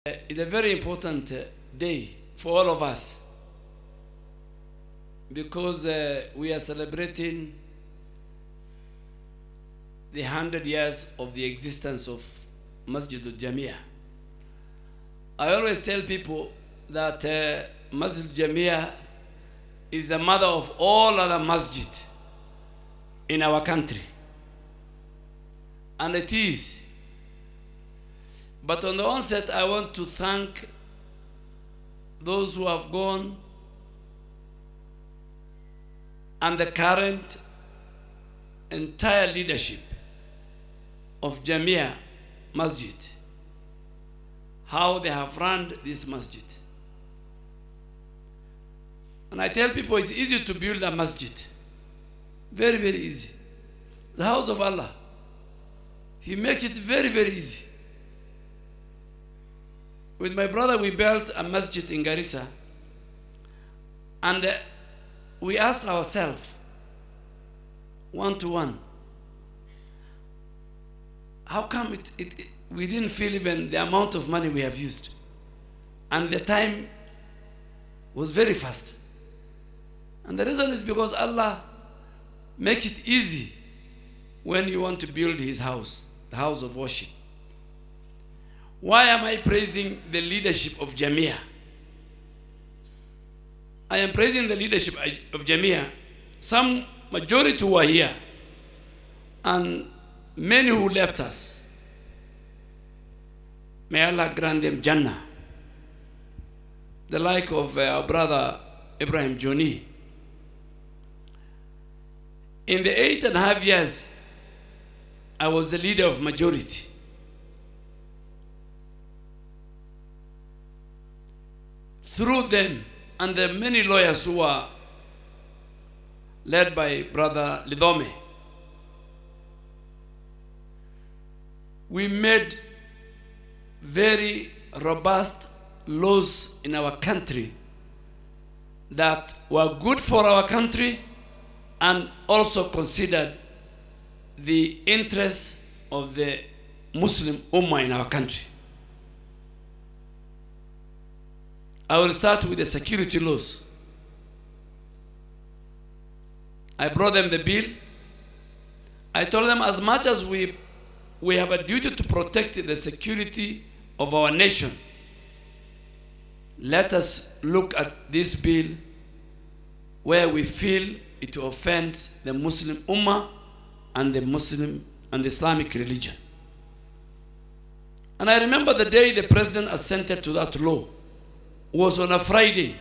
It's a very important day for all of us because we are celebrating the 100 years of the existence of Jamia. I always tell people that Jamia is the mother of all other masjid in our country. And it is. But on the onset, I want to thank those who have gone and the current entire leadership of Jamia Masjid, how they have run this masjid. And I tell people it's easy to build a masjid. Very, very easy. The house of Allah. He makes it very, very easy. With my brother, we built a masjid in Garissa. And we asked ourselves, one to one, how come we didn't feel even the amount of money we have used? And the time was very fast. And the reason is because Allah makes it easy when you want to build His house, the house of worship. Why am I praising the leadership of Jamia? I am praising the leadership of Jamia. Some majority were here, and many who left us. May Allah grant them Jannah. The like of our brother Ibrahim Joni. In the 8.5 years, I was the leader of majority. Through them and the many lawyers who were led by Brother Lidome, we made very robust laws in our country that were good for our country and also considered the interests of the Muslim Ummah in our country. I will start with the security laws. I brought them the bill. I told them as much as we have a duty to protect the security of our nation, let us look at this bill where we feel it offends the Muslim Ummah and the Muslim and the Islamic religion. And I remember the day the president assented to that law was on a Friday.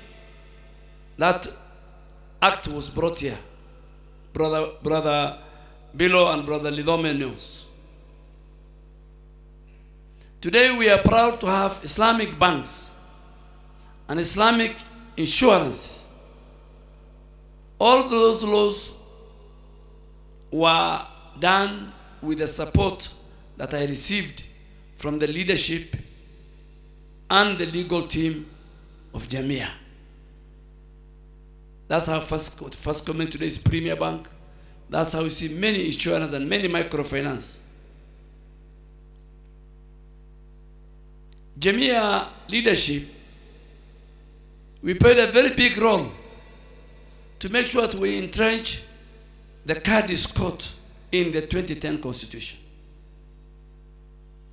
That act was brought here. Brother Bilo and Brother Lidome knows. Today we are proud to have Islamic banks and Islamic insurances. All those laws were done with the support that I received from the leadership and the legal team of Jamia. That's how first comment today is Premier Bank. That's how you see many insurance and many microfinance. Jamia leadership, we played a very big role to make sure that we entrench the Qadi's court in the 2010 Constitution.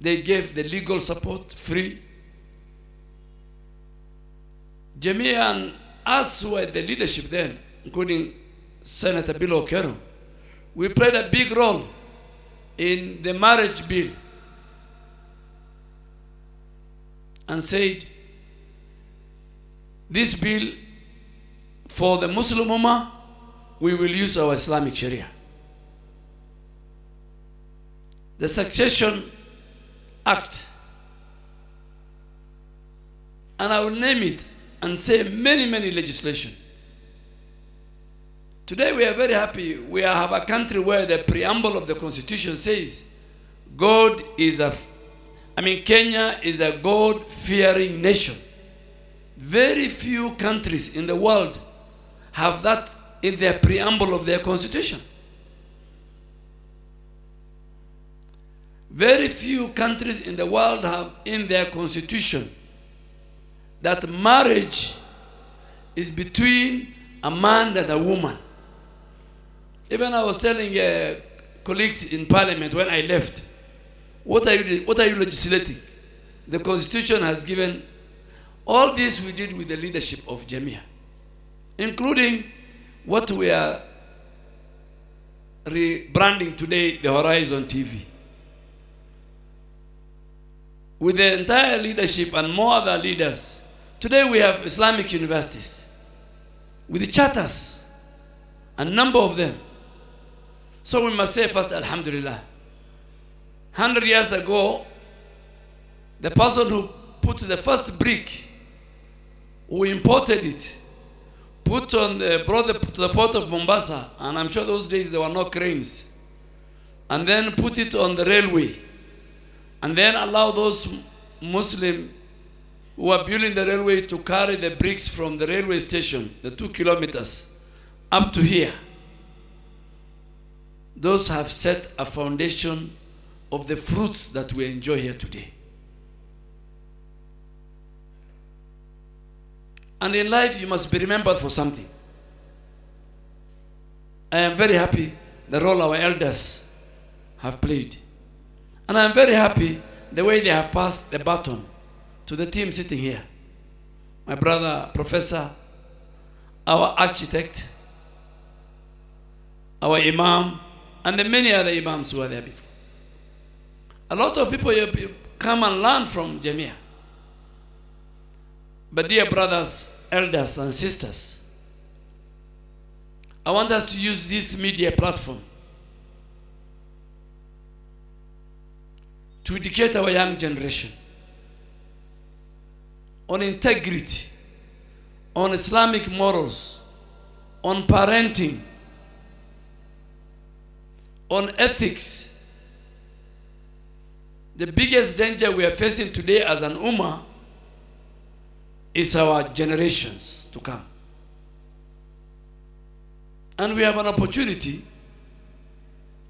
They gave the legal support free. Jamia and us who were the leadership then, including Senator Bilo Okero, we played a big role in the marriage bill and said, this bill for the Muslim Ummah, we will use our Islamic Sharia. The Succession Act, and I will name it and say many legislation. Today we are very happy. We have a country where the preamble of the Constitution says Kenya is a God-fearing nation. Very few countries in the world have that in their preamble of their Constitution. Very few countries in the world have in their constitution that marriage is between a man and a woman. Even I was telling colleagues in parliament when I left, what are you legislating? The constitution has given all this we did with the leadership of Jamia, including what we are rebranding today, the Horizon TV. With the entire leadership and more other leaders, today we have Islamic universities with the charters, a number of them. So we must say first, Alhamdulillah. 100 years ago, the person who put the first brick, who imported it, brought it to the port of Mombasa, and I'm sure those days there were no cranes, and then put it on the railway, and then allow those Muslims who are building the railway to carry the bricks from the railway station, the 2 kilometers, up to here. Those have set a foundation of the fruits that we enjoy here today. And in life, you must be remembered for something. I am very happy the role our elders have played. And I am very happy the way they have passed the baton to the team sitting here. My brother, Professor, our architect, our imam, and the many other imams who were there before. A lot of people come and learn from Jamia. But dear brothers, elders, and sisters, I want us to use this media platform to educate our young generation on integrity, on Islamic morals, on parenting, on ethics. The biggest danger we are facing today as an ummah is our generations to come. And we have an opportunity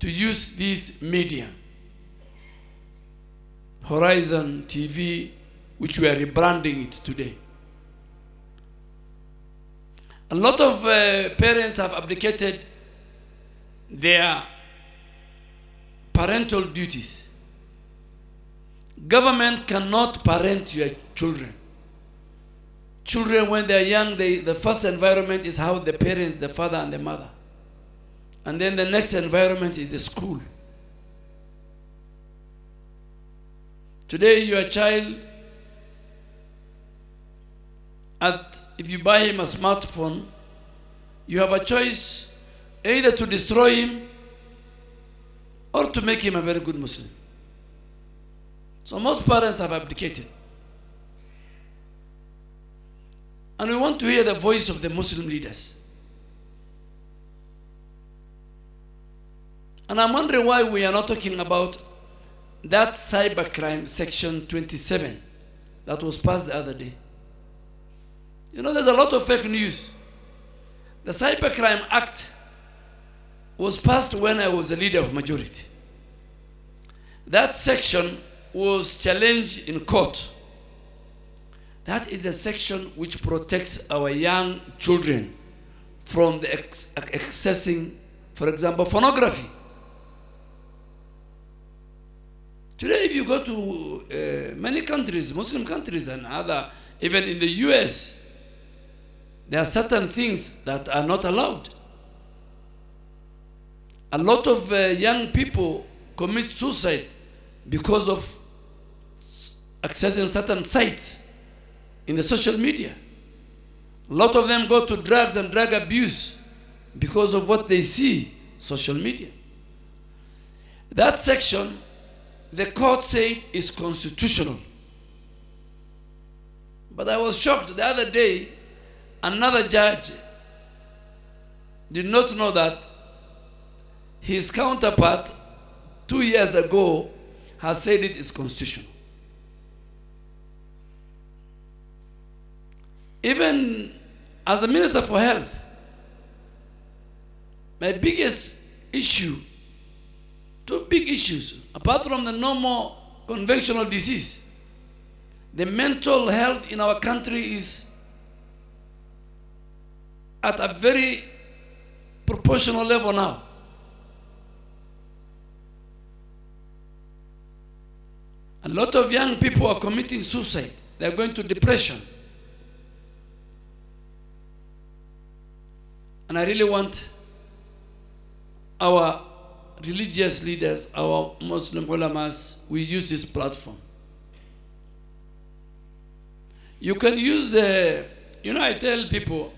to use this media, Horizon TV, which we are rebranding it today. A lot of parents have abdicated their parental duties. Government cannot parent your children. Children, when they're young, the first environment is how the parents, the father and the mother. And then the next environment is the school. Today, your child, if you buy him a smartphone, you have a choice either to destroy him or to make him a very good Muslim. So most parents have abdicated. And we want to hear the voice of the Muslim leaders. And I'm wondering why we are not talking about that cybercrime section 27 that was passed the other day. You know, there's a lot of fake news. The Cybercrime Act was passed when I was a leader of majority. That section was challenged in court. That is a section which protects our young children from the accessing, for example, pornography. Today, if you go to many countries, Muslim countries and other, even in the US, there are certain things that are not allowed. A lot of young people commit suicide because of accessing certain sites in the social media. A lot of them go to drugs and drug abuse because of what they see, social media. That section, the court said, is constitutional. But I was shocked the other day, another judge did not know that his counterpart 2 years ago has said it is constitutional. Even as a Minister for Health, my biggest issue two big issues. Apart from the normal conventional disease, the mental health in our country is at a very proportional level now. A lot of young people are committing suicide. They are going to depression. And I really want our religious leaders, our Muslim ulamas, we use this platform. You can use, I tell people,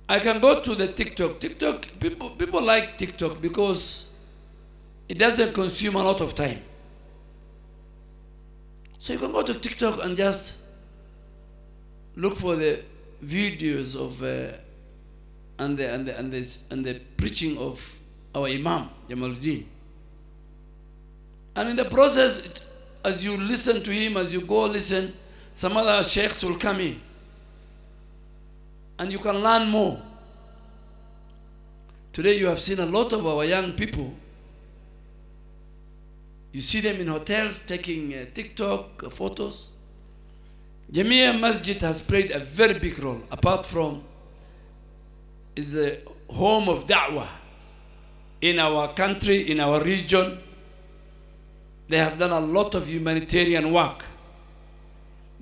I can go to the TikTok. People like TikTok because it doesn't consume a lot of time. So you can go to TikTok and just look for the videos of and the preaching of our Imam Jamaluddin. And in the process, as you listen to him, as you go listen, some other sheikhs will come in, and you can learn more. Today you have seen a lot of our young people. You see them in hotels taking TikTok photos. Jamia Masjid has played a very big role, apart from is a home of da'wah in our country, in our region. They have done a lot of humanitarian work.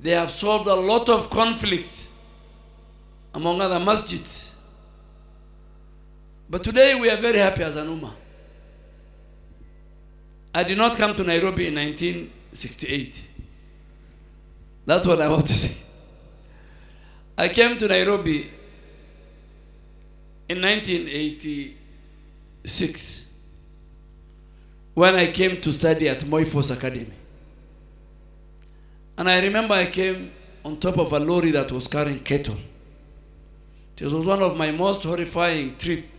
They have solved a lot of conflicts among other masjids. But today we are very happy as an ummah. I did not come to Nairobi in 1968. That's what I want to say. I came to Nairobi in 1986 when I came to study at Moi Force Academy. And I remember I came on top of a lorry that was carrying cattle. This was one of my most horrifying trips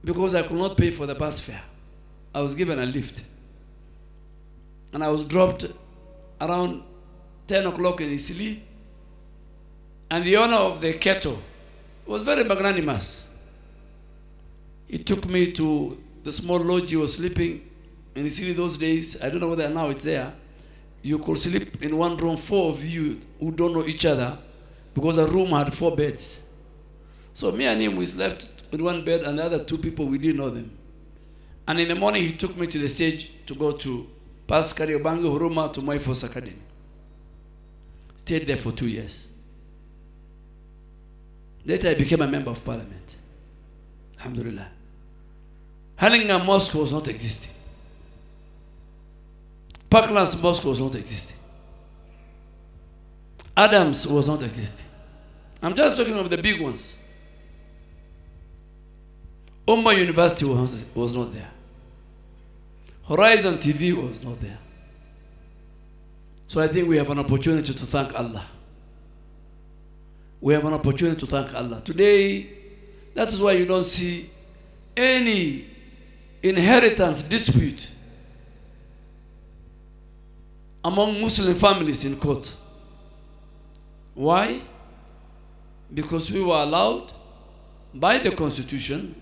because I could not pay for the bus fare. I was given a lift. And I was dropped around 10 o'clock in Isili. And the owner of the cattle was very magnanimous. He took me to the small lodge he was sleeping in Isili those days. I don't know whether now it's there. You could sleep in one room, 4 of you who don't know each other, because the room had 4 beds. So me and him, we slept in one bed, and the other 2 people, we didn't know them. And in the morning, he took me to the stage to go to past Kariobangi, Huruma, to Moi Force Academy. Stayed there for 2 years. Later, I became a member of parliament. Alhamdulillah. Hurlingham Mosque was not existing. Parklands Mosque was not existing. Adams was not existing. I'm just talking of the big ones. Ummah University was not there. Horizon TV was not there. So I think we have an opportunity to thank Allah. We have an opportunity to thank Allah. Today, that is why you don't see any inheritance dispute among Muslim families in court. Why? Because we were allowed by the constitution.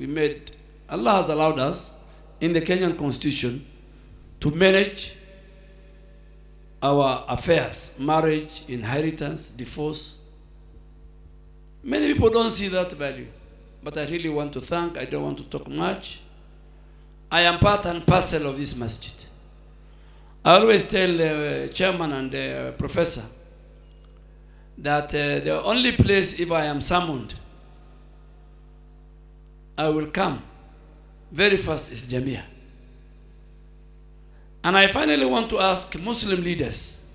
Allah has allowed us in the Kenyan constitution to manage our affairs, marriage, inheritance, divorce. Many people don't see that value, but I really want to thank. I don't want to talk much. I am part and parcel of this masjid. I always tell the chairman and the professor that the only place, if I am summoned, I will come very fast, is Jamia. And I finally want to ask Muslim leaders.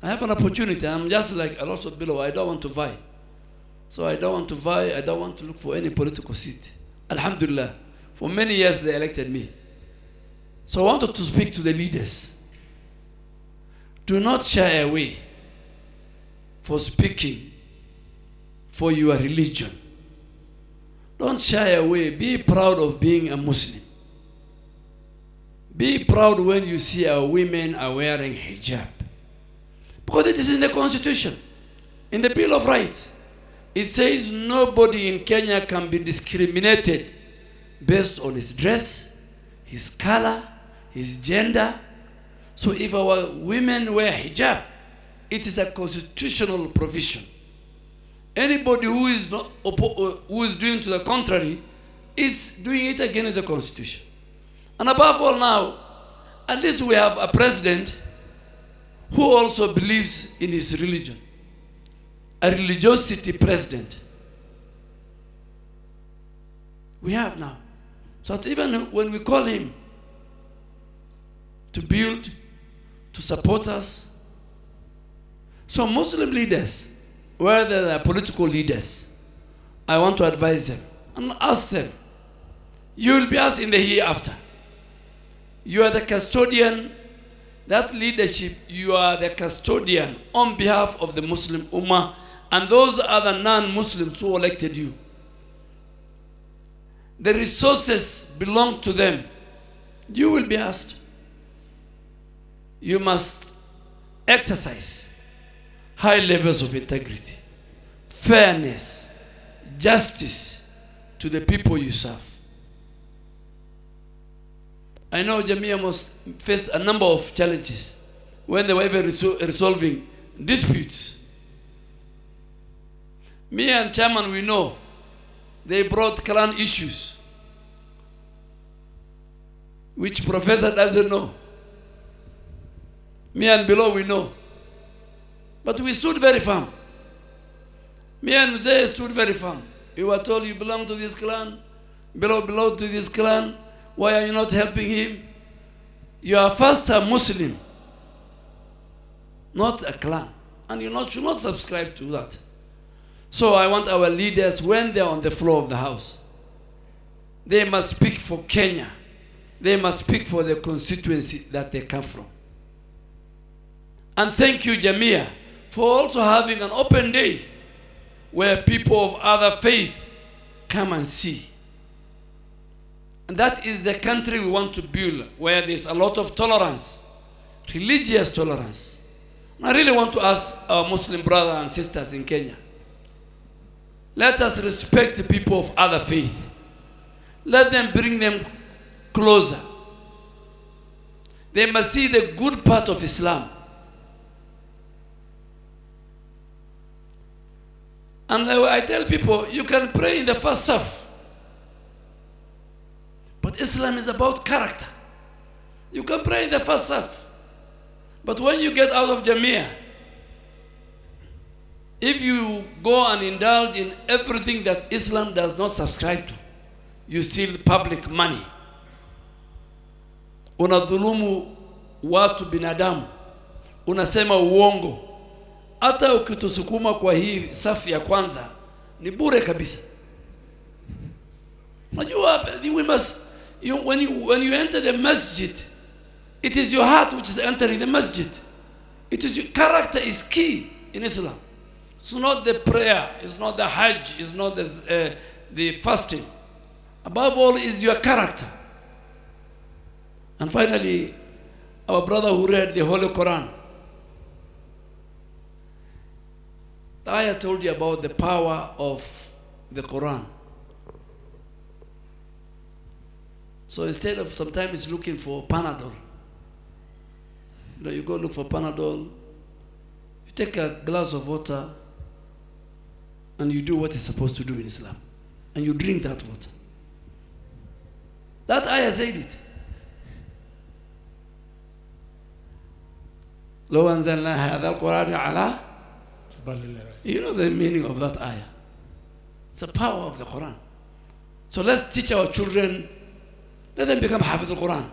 I have an opportunity. I'm just like a lot of below. I don't want to vie. So I don't want to vie. I don't want to look for any political seat. Alhamdulillah. For many years they elected me. So I wanted to speak to the leaders. Do not shy away for speaking for your religion. Don't shy away. Be proud of being a Muslim. Be proud when you see our women are wearing hijab. Because it is in the Constitution, in the Bill of Rights. It says nobody in Kenya can be discriminated based on his dress, his color, his gender. So if our women wear hijab, it is a constitutional provision. Anybody who is doing to the contrary is doing it against the constitution. And above all now, at least we have a president who also believes in his religion. A religiosity president. We have now. So that even when we call him to build, to support us, so Muslim leaders, whether they are political leaders, I want to advise them and ask them, you will be asked in the hereafter. You are the custodian, that leadership, you are the custodian on behalf of the Muslim Ummah and those other non-Muslims who elected you. The resources belong to them. You will be asked. You must exercise high levels of integrity, fairness, justice to the people you serve. I know Jamia must face a number of challenges when they were even resolving disputes. Me and Chairman, we know they brought clan issues, which Professor doesn't know. Me and below, we know. But we stood very firm. Me and Mzee stood very firm. We were told you belong to this clan, belong to this clan. Why are you not helping him? You are first a Muslim, not a clan. And you should not subscribe to that. So I want our leaders, when they are on the floor of the house, they must speak for Kenya. They must speak for the constituency that they come from. And thank you, Jamia, for also having an open day where people of other faith come and see. And that is the country we want to build, where there's a lot of tolerance, religious tolerance. And I really want to ask our Muslim brothers and sisters in Kenya, let us respect the people of other faith. Let them bring them closer. They must see the good part of Islam. And I tell people, you can pray in the first saf. But Islam is about character. You can pray in the first saf. But when you get out of Jamia, if you go and indulge in everything that Islam does not subscribe to, you steal public money. Unadhulumu watu binadamu. Unasema uongo. Hata ukitusukuma kwa hii safu ya kwanza, ni bure kabisa. Unajua, we must, when you enter the masjid, it is your heart which is entering the masjid. It is your character is key in Islam. It's not the prayer, it's not the hajj, it's not the fasting. Above all is your character. And finally, our brother who read the Holy Quran, the ayah told you about the power of the Quran. So instead of sometimes looking for Panadol, you go look for Panadol, you take a glass of water, and you do what it's supposed to do in Islam. And you drink that water. That ayah said it. لو أنزلنا هذا القرآن على. You know the meaning of that ayah. It's the power of the Quran. So let's teach our children. Let them become Hafiz al-Quran.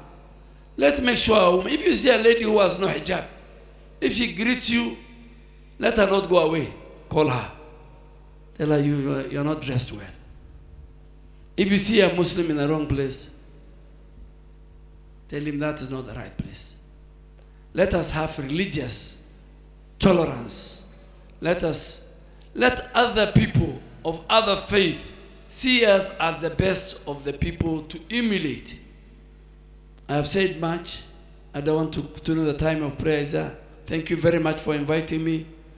Let's make sure, if you see a lady who has no hijab, if she greets you, let her not go away. Call her. Tell her you're not dressed well. If you see a Muslim in the wrong place, tell him that is not the right place. Let us have religious tolerance. Let other people of other faith see us as the best of the people to emulate. I have said much. I don't want to know the time of prayer is there. Thank you very much for inviting me.